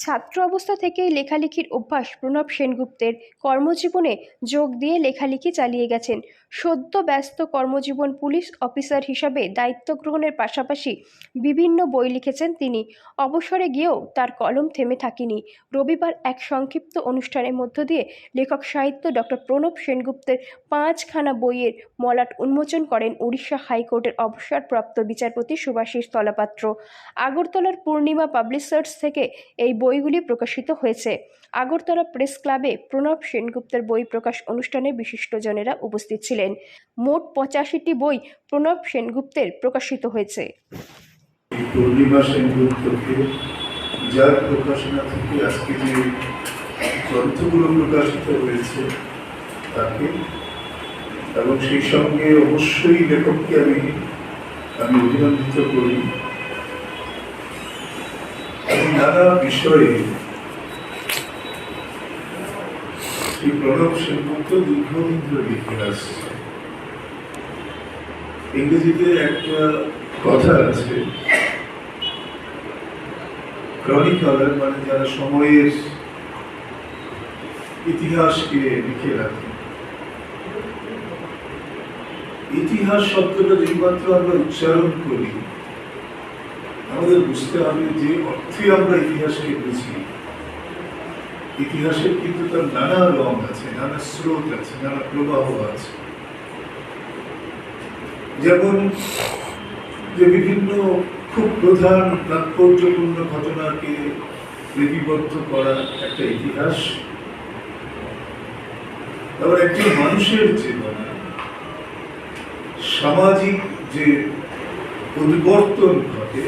ছাত্র অবস্থা থেকেই লেখালেখির অভ্যাস প্রণব সেনগুপ্তের। কর্মজীবনে যোগ দিয়ে লেখালেখি চালিয়ে গেছেন। সদ্য ব্যস্ত কর্মজীবন পুলিশ অফিসার হিসাবে দায়িত্ব গ্রহণের পাশাপাশি বিভিন্ন বই লিখেছেন তিনি। অবসরে গিয়েও তার কলম থেমে থাকেনি। রবিবার এক সংক্ষিপ্ত অনুষ্ঠানের মধ্য দিয়ে লেখক সাহিত্য ডক্টর প্রণব সেনগুপ্তের 5খানা বইয়ের মলাট উন্মোচন করেন উড়িষ্যা হাইকোর্টের অবসরপ্রাপ্ত বিচারপতি শুভাশিস তলাপাত্র। আগরতলার পূর্ণিমা পাবলিশার্স থেকে এই বইগুলি প্রকাশিত হয়েছে। আগরতলা প্রেস ক্লাবে প্রণব সেনগুপ্তের বই প্রকাশ অনুষ্ঠানে বিশিষ্টজনেরা উপস্থিত ছিলেন। মোট 85টি বই প্রণব সেনগুপ্তের প্রকাশিত হয়েছে। পূর্ণিমা সেনগুপ্তকে যার প্রকাশনা থেকে আজকে যে গ্রন্থগুলো প্রকাশিত হয়েছে তাকে, এবং সেই সঙ্গে অবশ্যই লেখককে আমি অভিনন্দিত করি। নানা বিষয়ে শ্রী প্রণব সেনগুপ্ত দীর্ঘদিন ধরে লিখে আসছে। ইংরেজিতে একটা কথা আছে, ক্রনিকলার মানে যারা সময়ের ইতিহাসকে লিখে রাখে। ইতিহাস শব্দটা যেমাত্র আমরা উচ্চারণ করি আমাদের বুঝতে হবে যে অর্থে আমরা ইতিহাসকে বুঝি। ইতিহাসের কিন্তু তার নানা রং আছে, নানা স্রোত আছে, নানা প্রবাহ আছে। যেমন যে বিভিন্ন খুব প্রধান তাৎপর্যপূর্ণ ঘটনাকে লিপিবদ্ধ করা একটা ইতিহাস, আবার একজন মানুষের জীবনে সামাজিক যে পরিবর্তন ঘটে